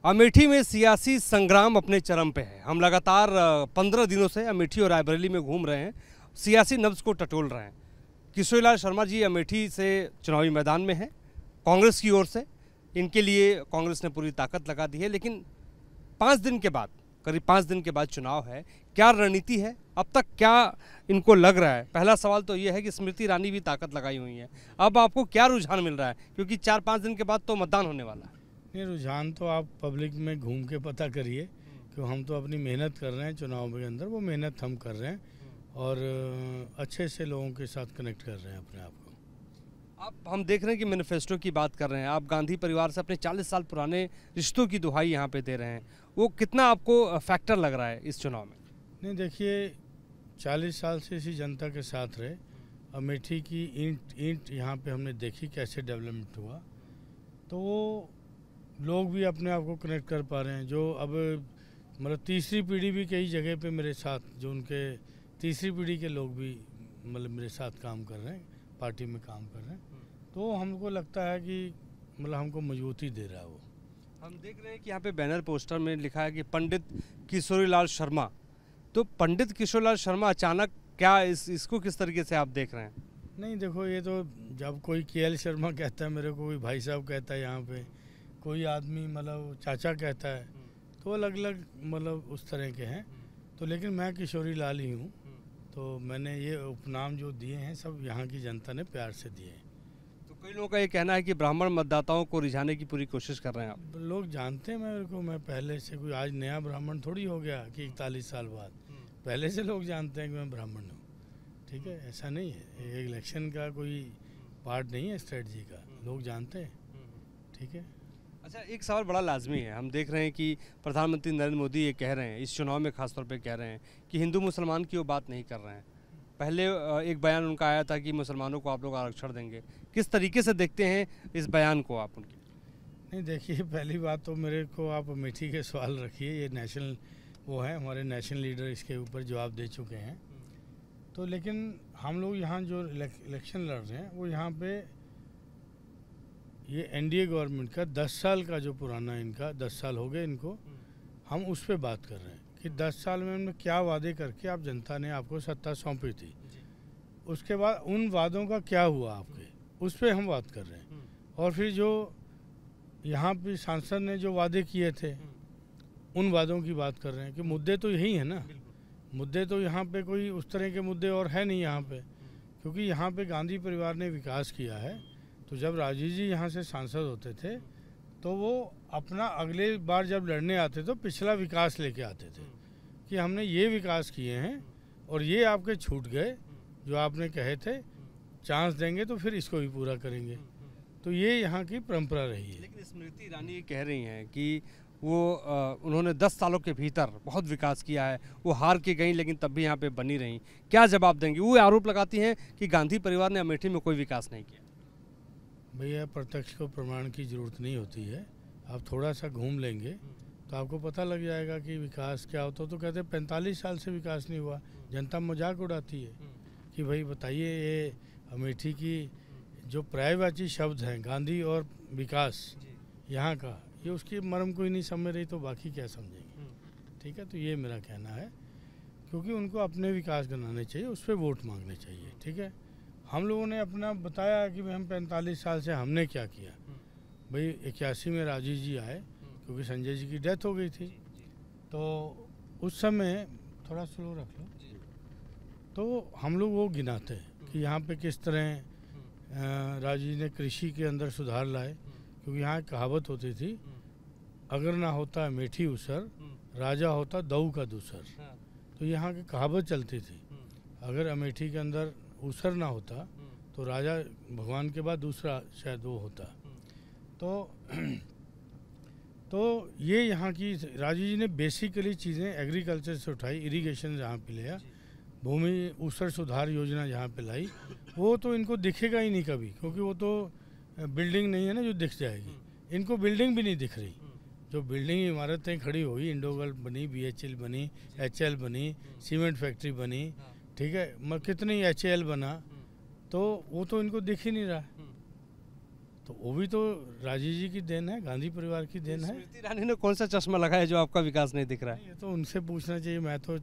अमेठी में सियासी संग्राम अपने चरम पे है। हम लगातार 15 दिनों से अमेठी और रायबरेली में घूम रहे हैं, सियासी नब्ज को टटोल रहे हैं। किशोरीलाल शर्मा जी अमेठी से चुनावी मैदान में हैं कांग्रेस की ओर से। इनके लिए कांग्रेस ने पूरी ताकत लगा दी है, लेकिन 5 दिन के बाद, करीब 5 दिन के बाद चुनाव है। क्या रणनीति है, अब तक क्या इनको लग रहा है? पहला सवाल तो ये है कि स्मृति ईरानी भी ताकत लगाई हुई है। अब आपको क्या रुझान मिल रहा है, क्योंकि 4-5 दिन के बाद तो मतदान होने वाला है? ये रुझान तो आप पब्लिक में घूम के पता करिए, कि हम तो अपनी मेहनत कर रहे हैं चुनाव के अंदर, वो मेहनत हम कर रहे हैं और अच्छे से लोगों के साथ कनेक्ट कर रहे हैं अपने आप को। आप, हम देख रहे हैं कि मैनिफेस्टो की बात कर रहे हैं, आप गांधी परिवार से अपने 40 साल पुराने रिश्तों की दुहाई यहाँ पे दे रहे हैं। वो कितना आपको फैक्टर लग रहा है इस चुनाव में? नहीं, देखिए 40 साल से इसी जनता के साथ रहे। अमेठी की ईंट यहाँ पे हमने देखी कैसे डेवलपमेंट हुआ, तो वो लोग भी अपने आप को कनेक्ट कर पा रहे हैं। जो अब मतलब तीसरी पीढ़ी भी कई जगह पे मेरे साथ, जो उनके तीसरी पीढ़ी के लोग भी मतलब मेरे साथ काम कर रहे हैं, पार्टी में काम कर रहे हैं, तो हमको लगता है कि मतलब हमको मजबूती दे रहा है वो। हम देख रहे हैं कि यहाँ पे बैनर पोस्टर में लिखा है कि पंडित किशोरीलाल शर्मा। तो पंडित किशोरीलाल शर्मा अचानक क्या इसको किस तरीके से आप देख रहे हैं? नहीं, देखो, ये तो जब कोई KL शर्मा कहता है मेरे को, कोई भाई साहब कहता है, यहाँ पे कोई आदमी मतलब चाचा कहता है, तो अलग अलग मतलब उस तरह के हैं। तो लेकिन मैं किशोरीलाल ही हूँ, तो मैंने ये उपनाम जो दिए हैं सब यहाँ की जनता ने प्यार से दिए हैं। तो कई लोगों का ये कहना है कि ब्राह्मण मतदाताओं को रिझाने की पूरी कोशिश कर रहे हैं आप। लोग जानते हैं मेरे को, मैं पहले से कोई आज नया ब्राह्मण थोड़ी हो गया कि 41 साल बाद। पहले से लोग जानते हैं कि मैं ब्राह्मण हूँ, ठीक है, ऐसा नहीं है। ये इलेक्शन का कोई पार्ट नहीं है स्ट्रेटजी का, लोग जानते हैं, ठीक है। अच्छा, एक सवाल बड़ा लाजमी है। हम देख रहे हैं कि प्रधानमंत्री नरेंद्र मोदी ये कह रहे हैं, इस चुनाव में खासतौर पे कह रहे हैं कि हिंदू मुसलमान की वो बात नहीं कर रहे हैं। पहले एक बयान उनका आया था कि मुसलमानों को आप लोग आरक्षण देंगे। किस तरीके से देखते हैं इस बयान को आप उनकी? नहीं, देखिए, पहली बात तो मेरे को आप अमेठी के सवाल रखिए, ये नेशनल वो है, हमारे नेशनल लीडर इसके ऊपर जवाब दे चुके हैं। तो लेकिन हम लोग यहाँ जो इलेक्शन लड़ रहे हैं, वो यहाँ पे ये NDA गवर्नमेंट का 10 साल का जो पुराना, इनका 10 साल हो गए इनको, हम उस पर बात कर रहे हैं कि 10 साल में उन्होंने क्या वादे करके आप जनता ने आपको सत्ता सौंपी थी, उसके बाद उन वादों का क्या हुआ आपके, उस पर हम बात कर रहे हैं। और फिर जो यहाँ पे सांसद ने जो वादे किए थे, उन वादों की बात कर रहे हैं कि मुद्दे तो यही है ना। मुद्दे तो यहाँ पे कोई उस तरह के मुद्दे और है नहीं यहाँ पे, क्योंकि यहाँ पे गांधी परिवार ने विकास किया है। तो जब राजीव जी यहाँ से सांसद होते थे, तो वो अपना अगले बार जब लड़ने आते तो पिछला विकास लेके आते थे कि हमने ये विकास किए हैं और ये आपके छूट गए, जो आपने कहे थे चांस देंगे तो फिर इसको भी पूरा करेंगे। तो ये यहाँ की परंपरा रही है। लेकिन स्मृति ईरानी ये कह रही हैं कि वो उन्होंने 10 सालों के भीतर बहुत विकास किया है। वो हार के गई लेकिन तब भी यहाँ पे बनी रहीं। क्या जवाब देंगी? वो आरोप लगाती हैं कि गांधी परिवार ने अमेठी में कोई विकास नहीं किया। भैया, प्रत्यक्ष को प्रमाण की ज़रूरत नहीं होती है। आप थोड़ा सा घूम लेंगे तो आपको पता लग जाएगा कि विकास क्या होता है। तो कहते हैं 45 साल से विकास नहीं हुआ। जनता मजाक उड़ाती है कि भाई बताइए, ये अमेठी की जो पर्यायवाची शब्द हैं, गांधी और विकास यहाँ का, ये उसकी मर्म कोई नहीं समझ रही, तो बाकी क्या समझेंगे, ठीक है। तो ये मेरा कहना है, क्योंकि उनको अपने विकास बनाने चाहिए, उस पर वोट मांगने चाहिए, ठीक है। हम लोगों ने अपना बताया कि भाई हम 45 साल से हमने क्या किया। भाई 81 में राजीव जी आए, क्योंकि संजय जी की डेथ हो गई थी, तो उस समय थोड़ा स्लो रख लो, तो हम लोग वो गिनाते हैं कि यहाँ पे किस तरह राजीव जी ने कृषि के अंदर सुधार लाए। क्योंकि यहाँ कहावत होती थी, अगर ना होता अमेठी उसर, राजा होता दऊ का दूसर। तो यहाँ की कहावत चलती थी, अगर अमेठी के अंदर उसर ना होता तो राजा भगवान के बाद दूसरा शायद वो होता। तो ये यहाँ की राजीव जी ने बेसिकली चीज़ें एग्रीकल्चर से उठाई, इरिगेशन जहाँ पे लिया, भूमि उसर सुधार योजना जहाँ पे लाई, वो तो इनको दिखेगा ही नहीं कभी, क्योंकि वो तो बिल्डिंग नहीं है ना जो दिख जाएगी। इनको बिल्डिंग भी नहीं दिख रही। जो बिल्डिंग इमारतें खड़ी हुई, इंडोगल बनी, BHL बनी, HL बनी, सीमेंट फैक्ट्री बनी, ठीक है, कितनी HAL बना, तो वो तो इनको दिख ही नहीं रहा। तो वो भी तो राजीव जी की देन है, गांधी परिवार की देन है। स्मृति ईरानी ने कौन सा चश्मा लगाया जो आपका विकास नहीं दिख रहा है? ये तो उनसे पूछना चाहिए, मैं तो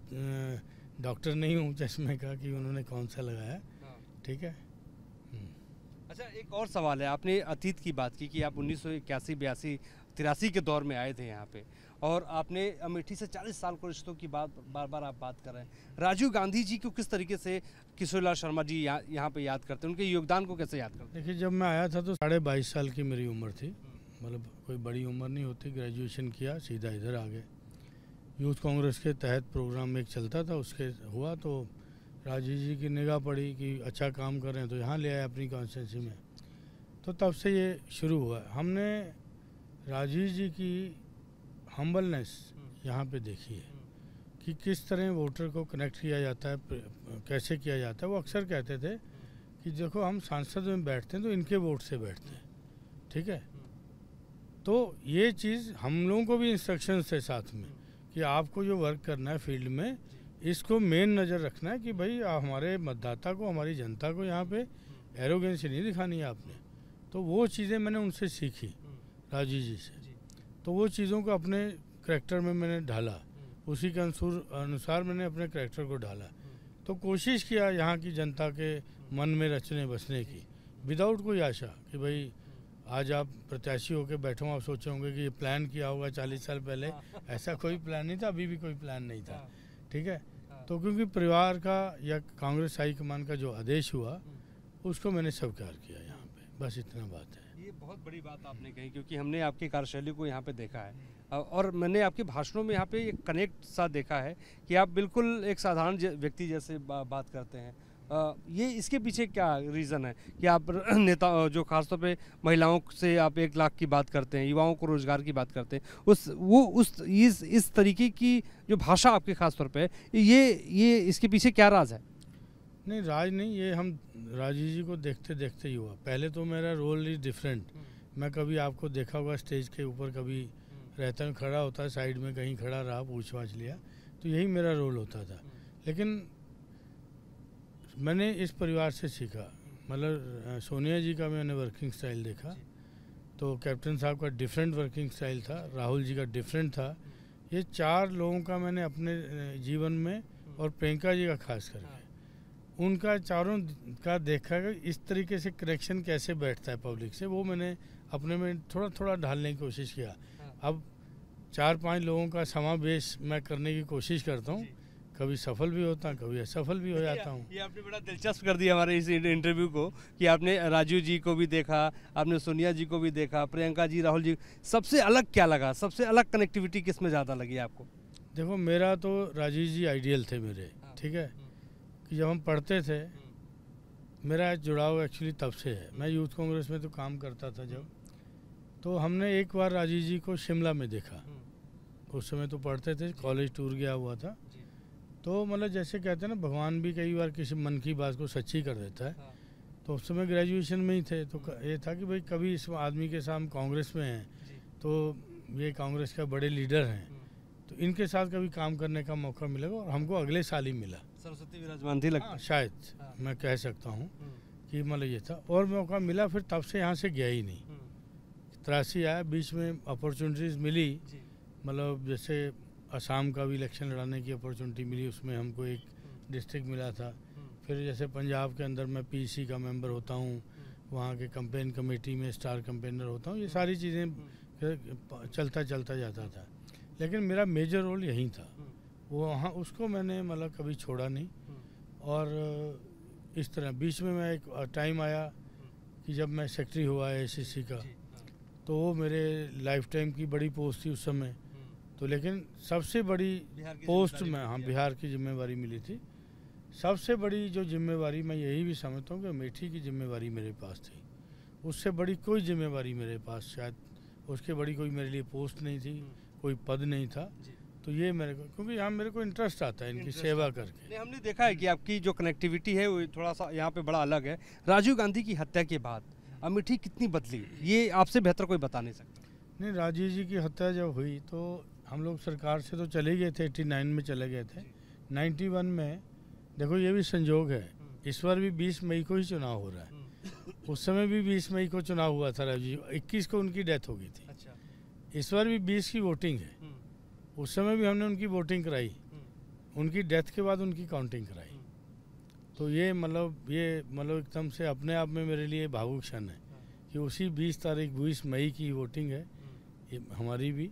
डॉक्टर नहीं हूँ चश्मे का कि उन्होंने कौन सा लगाया। ठीक है। अच्छा, एक और सवाल है। आपने अतीत की बात की कि आप 1981, 82, 83 के दौर में आए थे यहाँ पे, और आपने अमेठी से 40 साल को रिश्तों की बात बार बार आप बात कर रहे हैं। राजीव गांधी जी को किस तरीके से किशोरीलाल शर्मा जी यहाँ पे याद करते हैं, उनके योगदान को कैसे याद करते हैं? देखिए, जब मैं आया था तो 22.5 साल की मेरी उम्र थी, मतलब कोई बड़ी उम्र नहीं होती। ग्रेजुएशन किया, सीधा इधर आ गए। यूथ कांग्रेस के तहत प्रोग्राम एक चलता था, उसके हुआ तो राजीव जी की निगाह पड़ी कि अच्छा काम कर रहे हैं तो यहाँ ले आए अपनी कॉन्स्टिट्यूंसी में। तो तब से ये शुरू हुआ। हमने राजीव जी की हम्बलनेस यहाँ पे देखी है कि किस तरह वोटर को कनेक्ट किया जाता है, कैसे किया जाता है। वो अक्सर कहते थे कि देखो, हम सांसद में बैठते हैं तो इनके वोट से बैठते हैं, ठीक है। तो ये चीज़ हम लोगों को भी इंस्ट्रक्शंस थे साथ में कि आपको जो वर्क करना है फील्ड में, इसको मेन नज़र रखना है कि भाई हमारे मतदाता को, हमारी जनता को यहाँ पे एरोगेंसी नहीं दिखानी है आपने। तो वो चीज़ें मैंने उनसे सीखी, राजीव जी से। तो वो चीज़ों को अपने करैक्टर में मैंने ढाला, उसी के अनुसार मैंने अपने करैक्टर को ढाला। तो कोशिश किया यहाँ की जनता के मन में रचने बसने की, विदाउट कोई आशा कि भाई आज आप प्रत्याशी होकर बैठो, आप सोचे होंगे कि ये प्लान किया होगा 40 साल पहले। ऐसा कोई प्लान नहीं था, अभी भी कोई प्लान नहीं था, ठीक है। तो क्योंकि परिवार का या कांग्रेस हाईकमान का जो आदेश हुआ उसको मैंने स्वीकार किया यहाँ पे, बस इतना बात है। ये बहुत बड़ी बात आपने कही, क्योंकि हमने आपकी कार्यशैली को यहाँ पे देखा है और मैंने आपके भाषणों में यहाँ पे एक कनेक्ट सा देखा है कि आप बिल्कुल एक साधारण व्यक्ति जैसे बात करते हैं। ये इसके पीछे क्या रीज़न है कि आप नेता जो खासतौर पे महिलाओं से आप 1 लाख की बात करते हैं, युवाओं को रोजगार की बात करते हैं, इस तरीके की जो भाषा आपके खासतौर पे ये इसके पीछे क्या राज है? नहीं, राज नहीं, ये हम राजीव जी को देखते देखते ही हुआ। पहले तो मेरा रोल इज डिफरेंट। मैं कभी आपको देखा होगा स्टेज के ऊपर, कभी रहता हूँ, खड़ा होता है साइड में, कहीं खड़ा रहा, पूछ पाछ लिया, तो यही मेरा रोल होता था। लेकिन मैंने इस परिवार से सीखा, मतलब सोनिया जी का मैंने वर्किंग स्टाइल देखा, तो कैप्टन साहब का डिफरेंट वर्किंग स्टाइल था, राहुल जी का डिफरेंट था। ये 4 लोगों का मैंने अपने जीवन में, और प्रियंका जी का खास करके, उनका चारों का देखा कि इस तरीके से कनेक्शन कैसे बैठता है पब्लिक से, वो मैंने अपने में थोड़ा थोड़ा ढालने की कोशिश किया। अब 4-5 लोगों का समावेश मैं करने की कोशिश करता हूँ, कभी सफल भी होता हूँ, कभी असफल भी हो जाता हूँ। ये आपने बड़ा दिलचस्प कर दिया हमारे इस इंटरव्यू को कि आपने राजीव जी को भी देखा, आपने सोनिया जी को भी देखा, प्रियंका जी, राहुल जी। सबसे अलग क्या लगा, सबसे अलग कनेक्टिविटी किस में ज़्यादा लगी आपको? देखो, मेरा तो राजीव जी आइडियल थे मेरे, ठीक है। कि जब हम पढ़ते थे, मेरा जुड़ाव एक्चुअली तब से है। मैं यूथ कांग्रेस में तो काम करता था जब, तो हमने एक बार राजीव जी को शिमला में देखा। उस समय तो पढ़ते थे, कॉलेज टूर गया हुआ था। तो मतलब जैसे कहते हैं ना, भगवान भी कई बार किसी मन की बात को सच्ची कर देता है। तो उस समय ग्रेजुएशन में ही थे, तो ये था कि भाई कभी इस आदमी के साथ कांग्रेस में हैं, तो ये कांग्रेस का बड़े लीडर हैं, तो इनके साथ कभी काम करने का मौका मिलेगा। और हमको अगले साल ही मिला। सरस्वती विराजमान थी लगता है। शायद मैं कह सकता हूँ कि मतलब ये था, और मौका मिला, फिर तब से यहाँ से गया ही नहीं। 83 आया, बीच में अपॉर्चुनिटीज़ मिली, मतलब जैसे असम का भी इलेक्शन लड़ाने की अपॉर्चुनिटी मिली, उसमें हमको एक डिस्ट्रिक्ट मिला था। फिर जैसे पंजाब के अंदर मैं पीसी का मेंबर होता हूँ, वहाँ के कैंपेन कमेटी में स्टार कैंपेनर होता हूँ। ये सारी चीज़ें चलता जाता था, लेकिन मेरा मेजर रोल यहीं था। वो वहाँ उसको मैंने मतलब कभी छोड़ा नहीं। और इस तरह बीच में मैं एक टाइम आया कि जब मैं सेक्रेटरी हुआ एसीसी का, तो वो मेरे लाइफ टाइम की बड़ी पोस्ट थी उस समय। तो लेकिन सबसे बड़ी पोस्ट में, हाँ, बिहार की जिम्मेवारी मिली थी। सबसे बड़ी जो जिम्मेवारी मैं यही भी समझता हूँ कि अमेठी की जिम्मेवारी मेरे पास थी। उससे बड़ी कोई जिम्मेवारी मेरे पास, शायद उसके बड़ी कोई मेरे लिए पोस्ट नहीं थी, कोई पद नहीं था। तो ये मेरे को, क्योंकि यहाँ मेरे को इंटरेस्ट आता है इनकी सेवा करके। नहीं, हमने देखा है कि आपकी जो कनेक्टिविटी है वो थोड़ा सा यहाँ पे बड़ा अलग है। राजीव गांधी की हत्या के बाद अमेठी कितनी बदली, ये आपसे बेहतर कोई बता नहीं सकता। नहीं, राजीव जी की हत्या जब हुई तो हम लोग सरकार से तो चले गए थे, 89 में चले गए थे। 91 में देखो, ये भी संजोग है, इस बार भी 20 मई को ही चुनाव हो रहा है। उस समय भी 20 मई को चुनाव हुआ था राजीव जी, 21 को उनकी डेथ हो गई थी। अच्छा। इस बार भी 20 की वोटिंग है। उस समय भी हमने उनकी वोटिंग कराई, उनकी डेथ के बाद उनकी काउंटिंग कराई। तो ये मतलब एकदम से अपने आप में मेरे लिए भावुक क्षण है कि उसी 20 मई की वोटिंग है ये हमारी भी।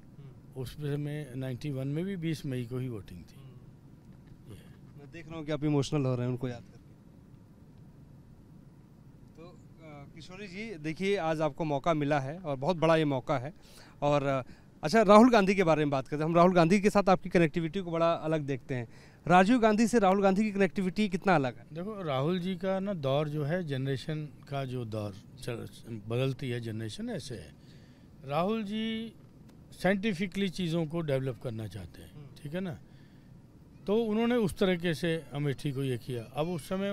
उस समय 91 में भी 20 मई को ही वोटिंग थी। मैं देख रहा हूँ कि आप इमोशनल हो रहे हैं उनको याद करके। तो किशोरी जी देखिए, आज आपको मौका मिला है और बहुत बड़ा ये मौका है। और अच्छा, राहुल गांधी के बारे में बात करते हैं हम। राहुल गांधी के साथ आपकी कनेक्टिविटी को बड़ा अलग देखते हैं। राजीव गांधी से राहुल गांधी की कनेक्टिविटी कितना अलग है? देखो, राहुल जी का ना दौर जो है, जनरेशन का जो दौर बदलती है जनरेशन, ऐसे है। राहुल जी साइंटिफिकली चीज़ों को डेवलप करना चाहते हैं, ठीक है ना। तो उन्होंने उस तरीके से अमेठी को ये किया। अब उस समय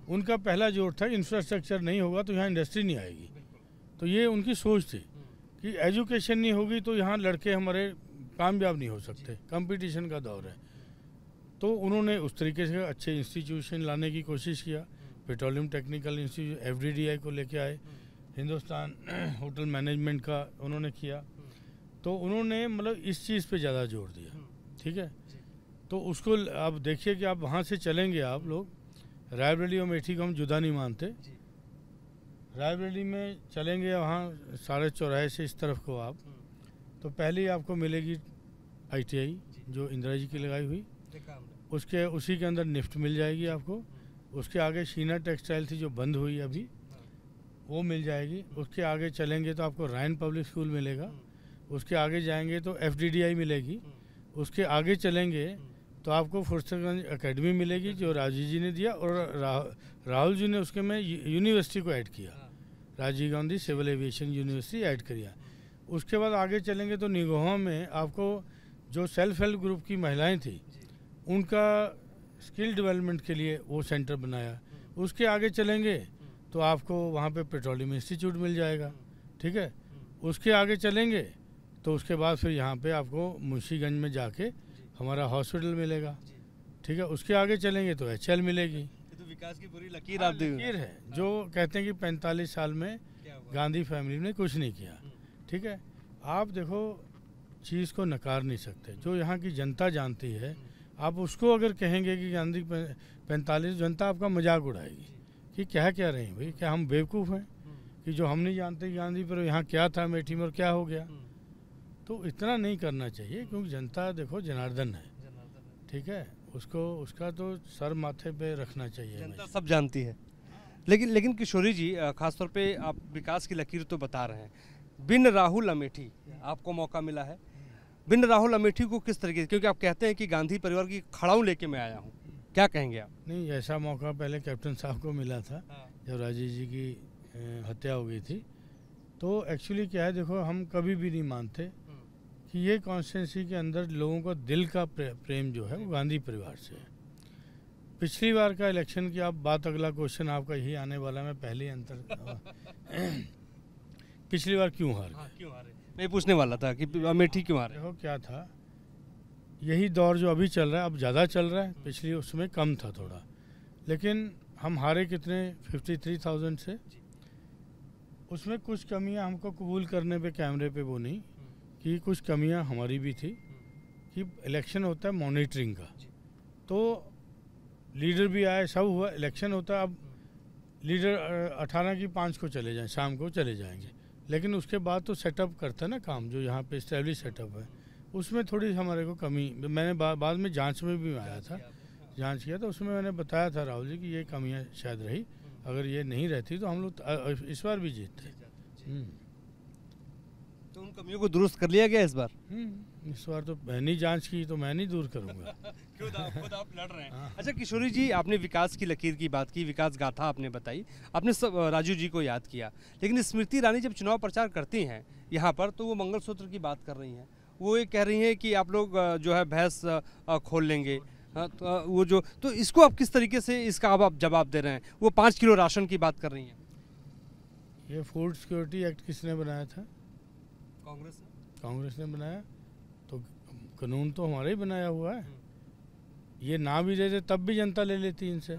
उनका पहला जोर था इंफ्रास्ट्रक्चर नहीं होगा तो यहाँ इंडस्ट्री नहीं आएगी। तो ये उनकी सोच थी कि एजुकेशन नहीं होगी तो यहाँ लड़के हमारे कामयाब नहीं हो सकते, कंपटीशन का दौर है। तो उन्होंने उस तरीके से अच्छे इंस्टीट्यूशन लाने की कोशिश किया। पेट्रोलियम टेक्निकल इंस्टीट्यूट FDDI को लेके आए, हिंदुस्तान होटल मैनेजमेंट का उन्होंने किया। तो उन्होंने मतलब इस चीज़ पे ज़्यादा जोर दिया, ठीक है। तो उसको आप देखिए कि आप वहाँ से चलेंगे, आप लोग रायबरेली और अमेठी को हम जुदा नहीं मानते। रायबरेली में चलेंगे वहाँ सारे चौराहे से इस तरफ को आप, तो पहले ही आपको मिलेगी ITI जो इंदिरा जी की लगाई हुई, उसी के अंदर निफ्ट मिल जाएगी आपको। उसके आगे शीना टेक्सटाइल थी जो बंद हुई अभी, वो मिल जाएगी। उसके आगे चलेंगे तो आपको रायन पब्लिक स्कूल मिलेगा। उसके आगे जाएंगे तो FDDI मिलेगी। उसके आगे चलेंगे तो आपको फुर्सतगंज एकेडमी मिलेगी जो राजीव जी ने दिया, और राहुल जी ने उसके में यूनिवर्सिटी को ऐड किया, Rajiv Gandhi civil aviation university add किया। उसके बाद आगे चलेंगे तो निगोहा में आपको जो सेल्फ हेल्प ग्रुप की महिलाएं थी उनका स्किल डेवलपमेंट के लिए वो सेंटर बनाया। उसके आगे चलेंगे तो आपको वहाँ पे पेट्रोलियम इंस्टीट्यूट मिल जाएगा, ठीक है। उसके आगे चलेंगे तो उसके बाद फिर यहाँ पे आपको मुंशीगंज में जाके हमारा हॉस्पिटल मिलेगा, ठीक है। उसके आगे चलेंगे तो HL मिलेगी। तो विकास की पूरी लकीर आप लकीर है। जो कहते हैं कि 45 साल में गांधी फैमिली ने कुछ नहीं किया, ठीक है। आप देखो, चीज़ को नकार नहीं सकते। जो यहाँ की जनता जानती है, आप उसको अगर कहेंगे कि गांधी 45, जनता आपका मजाक उड़ाएगी कि क्या कह रहे हैं भाई, क्या हम बेवकूफ़ हैं कि जो हम नहीं जानते गांधी पर यहाँ क्या था, अमेठी में और क्या हो गया। तो इतना नहीं करना चाहिए, क्योंकि जनता देखो जनार्दन है, ठीक है। उसका तो सर माथे पे रखना चाहिए। जनता सब जानती है। लेकिन किशोरी जी, खासतौर पे आप विकास की लकीर तो बता रहे हैं। बिन राहुल अमेठी आपको मौका मिला है, बिन राहुल अमेठी को किस तरीके से, क्योंकि आप कहते हैं कि गांधी परिवार की खड़ाऊ लेके मैं आया हूँ, क्या कहेंगे आप? नहीं, ऐसा मौका पहले कैप्टन साहब को मिला था जब राजीव जी की हत्या हो गई थी। तो एक्चुअली क्या है, देखो, हम कभी भी नहीं मानते कि ये कॉन्स्टिट्यूंसी के अंदर लोगों का दिल का प्रेम जो है वो गांधी परिवार से है। पिछली बार का इलेक्शन की आप बात, अगला क्वेश्चन आपका यही आने वाला, मैं पहले ही अंतर पिछली बार क्यों हार गए? क्यों हारे? मैं पूछने वाला था कि अमेठी क्यों हारे। देखो क्या था, यही दौर जो अभी चल रहा है, अब ज़्यादा चल रहा है, पिछली उसमें कम था थोड़ा। लेकिन हम हारे कितने, 53,000 से। उसमें कुछ कमियां हमको कबूल करने पे, कैमरे पे वो नहीं कि कुछ कमियां हमारी भी थी कि इलेक्शन होता है मॉनिटरिंग का, तो लीडर भी आए, सब हुआ, इलेक्शन होता है। अब लीडर 18 की 5 को चले जाएं, शाम को चले जाएंगे, लेकिन उसके बाद तो सेटअप करता है ना काम, जो यहाँ पे इस्टेब्लिश सेटअप है, उसमें थोड़ी हमारे को कमी। मैंने बाद में जांच में भी आया था, जांच किया तो उसमें मैंने बताया था राहुल जी कि ये कमियां शायद रही, अगर ये नहीं रहती तो हम लोग इस बार भी जीतते। तो उन कमियों को दुरुस्त कर लिया गया इस बार? इस बार तो मैंने जांच की, तो मैं नहीं दूर करूंगा। खुद आप लड़ रहे हैं। अच्छा किशोरी जी, आपने विकास की लकीर की बात की, विकास गाथा आपने बताई, आपने सब राजू जी को याद किया, लेकिन स्मृति ईरानी जब चुनाव प्रचार करती हैं यहाँ पर, तो वो मंगलसूत्र की बात कर रही हैं। वो ये कह रही हैं कि आप लोग जो है भैंस खोल लेंगे, तो वो जो, तो इसको आप किस तरीके से इसका आप जवाब दे रहे हैं? वो 5 किलो राशन की बात कर रही हैं। ये फूड सिक्योरिटी एक्ट किसने बनाया था? कांग्रेस ने बनाया। तो कानून तो हमारा ही बनाया हुआ है। ये ना भी देते तब भी जनता ले लेती इनसे,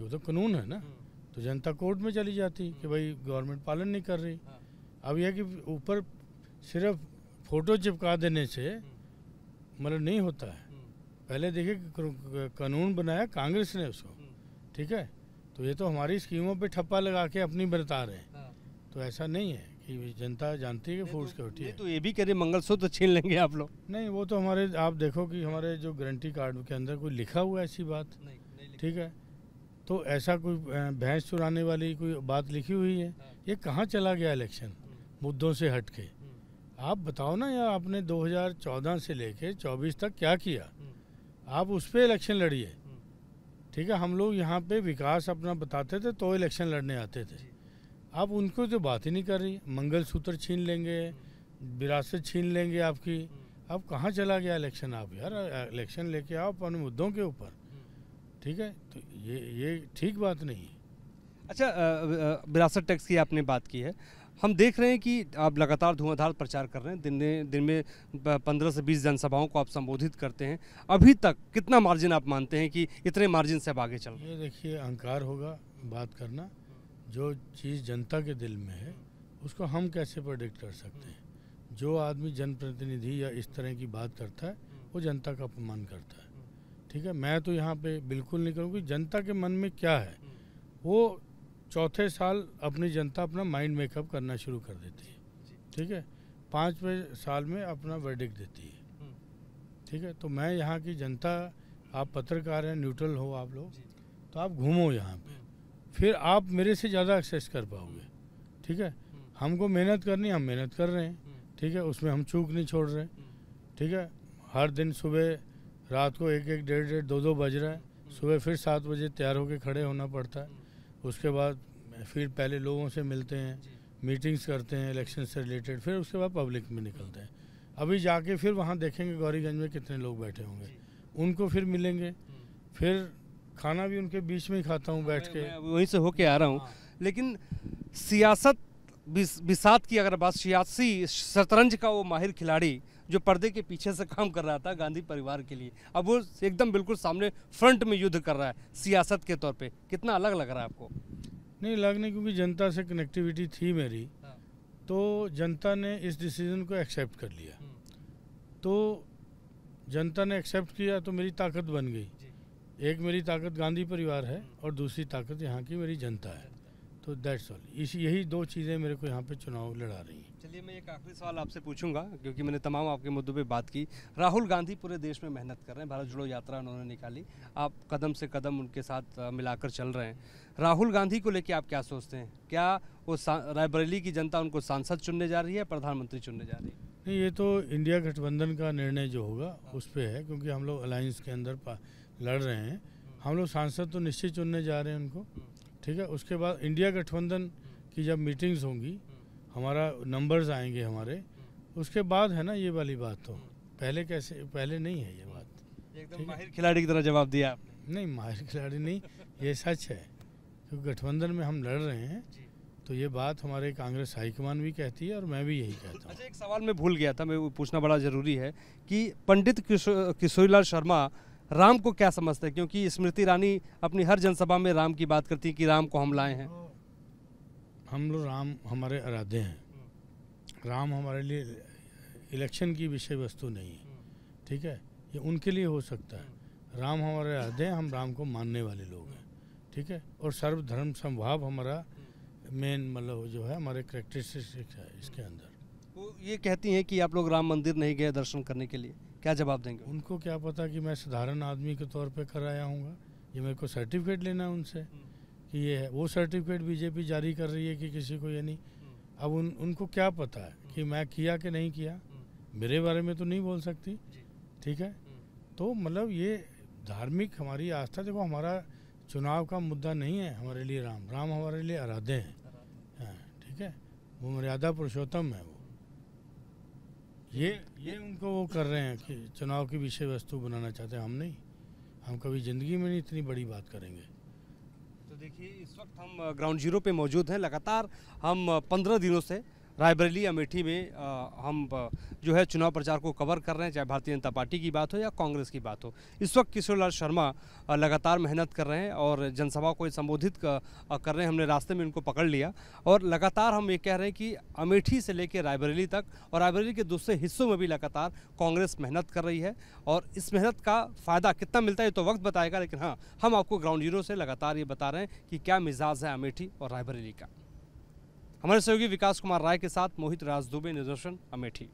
वो तो कानून है ना। तो जनता कोर्ट में चली जाती कि भाई गवर्नमेंट पालन नहीं कर रही। अब यह कि ऊपर सिर्फ फ़ोटो चिपका देने से मतलब नहीं होता है। पहले देखिए कानून बनाया कांग्रेस ने उसको, ठीक है, तो ये तो हमारी स्कीमों पे ठप्पा लगा के अपनी बता रहे हैं। तो ऐसा नहीं है कि जनता जानती है कि फूड सिक्योरिटी है। तो ये भी कह रहे मंगलसूत्र छीन लेंगे आप लोग। नहीं, वो तो हमारे आप देखो कि हमारे जो गारंटी कार्ड के अंदर कोई लिखा हुआ है ऐसी बात, ठीक है, तो ऐसा कोई भैंस चुराने वाली कोई बात लिखी हुई है? ये कहाँ चला गया इलेक्शन मुद्दों से हट के? आप बताओ ना यार, आपने 2014 से लेके 24 तक क्या किया? आप उस पर इलेक्शन लड़िए, ठीक है। हम लोग यहाँ पे विकास अपना बताते थे तो इलेक्शन लड़ने आते थे। आप उनको तो बात ही नहीं कर रही। मंगलसूत्र छीन लेंगे, विरासत छीन लेंगे आपकी। अब कहाँ चला गया इलेक्शन? आप यार इलेक्शन लेके आओ अपने मुद्दों के ऊपर, ठीक है। तो ये ठीक बात नहीं है। अच्छा, विरासत टैक्स की आपने बात की है। हम देख रहे हैं कि आप लगातार धुआंधार प्रचार कर रहे हैं, दिन में 15 से 20 जनसभाओं को आप संबोधित करते हैं। अभी तक कितना मार्जिन आप मानते हैं कि इतने मार्जिन से आप आगे चल रहे हैं? ये देखिए, अहंकार होगा बात करना। जो चीज़ जनता के दिल में है उसको हम कैसे प्रेडिक्ट कर सकते हैं? जो आदमी जनप्रतिनिधि या इस तरह की बात करता है वो जनता का अपमान करता है, ठीक है। मैं तो यहाँ पे बिल्कुल नहीं करूँगी। जनता के मन में क्या है वो चौथे साल अपनी जनता अपना माइंड मेकअप करना शुरू कर देती है, ठीक है। 5वें साल में अपना वर्डिक्ट देती है, ठीक है। तो मैं यहाँ की जनता, आप पत्रकार हैं, न्यूट्रल हो आप लोग, तो आप घूमो यहाँ पे, फिर आप मेरे से ज़्यादा एक्सेस कर पाओगे, ठीक है। हमको मेहनत करनी, हम मेहनत कर रहे हैं, ठीक है, उसमें हम चूक नहीं छोड़ रहे, ठीक है। हर दिन सुबह रात को 1-1, 1:30, 2-2 बज रहा है, सुबह फिर 7 बजे तैयार होकर खड़े होना पड़ता है। उसके बाद फिर पहले लोगों से मिलते हैं, मीटिंग्स करते हैं इलेक्शन से रिलेटेड, फिर उसके बाद पब्लिक में निकलते हैं। अभी जाके फिर वहाँ देखेंगे गौरीगंज में कितने लोग बैठे होंगे, उनको फिर मिलेंगे, फिर खाना भी उनके बीच में ही खाता हूँ बैठ के। मैं वहीं से होके आ रहा हूँ। लेकिन सियासत बिसात की अगर बात, सियासी शतरंज का वो माहिर खिलाड़ी जो पर्दे के पीछे से काम कर रहा था गांधी परिवार के लिए, अब वो एकदम बिल्कुल सामने फ्रंट में युद्ध कर रहा है सियासत के तौर पे। कितना अलग लग रहा है आपको? नहीं लगने, क्योंकि जनता से कनेक्टिविटी थी मेरी, तो जनता ने इस डिसीजन को एक्सेप्ट कर लिया। तो जनता ने एक्सेप्ट किया तो मेरी ताकत बन गई। एक मेरी ताकत गांधी परिवार है और दूसरी ताकत यहाँ की मेरी जनता है। तो दैट्स ऑल। यही 2 चीज़ें मेरे को यहाँ पे चुनाव लड़ा रही हैं। चलिए, मैं एक आखिरी सवाल आपसे पूछूंगा, क्योंकि मैंने तमाम आपके मुद्दों पे बात की। राहुल गांधी पूरे देश में मेहनत कर रहे हैं, भारत जोड़ो यात्रा उन्होंने निकाली, आप कदम से कदम उनके साथ मिलाकर चल रहे हैं। राहुल गांधी को लेकर आप क्या सोचते हैं? क्या वो रायबरेली की जनता उनको सांसद चुनने जा रही है, प्रधानमंत्री चुनने जा रही है? नहीं, ये तो इंडिया गठबंधन का निर्णय जो होगा उस पर है, क्योंकि हम लोग अलायंस के अंदर लड़ रहे हैं। हम लोग सांसद तो निश्चित चुनने जा रहे हैं उनको, ठीक है। उसके बाद इंडिया गठबंधन की जब मीटिंग्स होंगी, हमारा नंबर्स आएंगे हमारे, उसके बाद है ना ये वाली बात। तो पहले कैसे, पहले नहीं है ये बात। एकदम माहिर खिलाड़ी की तरह जवाब दिया आपने। नहीं, माहिर खिलाड़ी नहीं, ये सच है, क्योंकि गठबंधन में हम लड़ रहे हैं। तो ये बात हमारे कांग्रेस हाईकमान भी कहती है और मैं भी यही कहता हूँ। अच्छा, एक सवाल मैं भूल गया था, मैं पूछना बड़ा ज़रूरी है कि पंडित किशोरीलाल शर्मा राम को क्या समझते हैं? क्योंकि स्मृति ईरानी अपनी हर जनसभा में राम की बात करती है कि राम को हम लाए हैं। हम लोग राम हमारे आराध्य हैं। राम हमारे लिए इलेक्शन की विषय वस्तु नहीं है, ठीक है। ये उनके लिए हो सकता है। राम हमारे आराध्य हैं, हम राम को मानने वाले लोग हैं, ठीक है। और सर्वधर्म समभाव हमारा मेन मतलब जो है हमारे करैक्टरिस्टिक्स है इसके अंदर। वो ये कहती हैं कि आप लोग राम मंदिर नहीं गए दर्शन करने के लिए, क्या जवाब देंगे? उनको क्या पता कि मैं साधारण आदमी के तौर पे कराया हूँगा। ये मेरे को सर्टिफिकेट लेना है उनसे कि ये है। वो सर्टिफिकेट बीजेपी जारी कर रही है कि किसी को ये नहीं। अब उनको क्या पता है कि मैं किया कि नहीं किया, मेरे बारे में तो नहीं बोल सकती, ठीक है। तो मतलब ये धार्मिक हमारी आस्था, देखो हमारा चुनाव का मुद्दा नहीं है हमारे लिए। राम हमारे लिए आराध्य हैं, ठीक है। वो मर्यादा पुरुषोत्तम है। वो ये उनको वो कर रहे हैं कि चुनाव की विषय वस्तु बनाना चाहते हैं। हम नहीं, हम कभी ज़िंदगी में नहीं इतनी बड़ी बात करेंगे। तो देखिए, इस वक्त हम ग्राउंड जीरो पे मौजूद हैं। लगातार हम 15 दिनों से रायबरेली अमेठी में हम जो है चुनाव प्रचार को कवर कर रहे हैं, चाहे भारतीय जनता पार्टी की बात हो या कांग्रेस की बात हो। इस वक्त किशोरलाल शर्मा लगातार मेहनत कर रहे हैं और जनसभा को संबोधित कर रहे हैं। हमने रास्ते में उनको पकड़ लिया और लगातार हम ये कह रहे हैं कि अमेठी से लेकर रायबरेली तक और रायबरेली के दूसरे हिस्सों में भी लगातार कांग्रेस मेहनत कर रही है और इस मेहनत का फ़ायदा कितना मिलता है ये तो वक्त बताएगा, लेकिन हाँ, हम आपको ग्राउंड जीरो से लगातार ये बता रहे हैं कि क्या मिजाज है अमेठी और रायबरेली का। हमारे सहयोगी विकास कुमार राय के साथ मोहित राज दुबे, निदर्शन, अमेठी।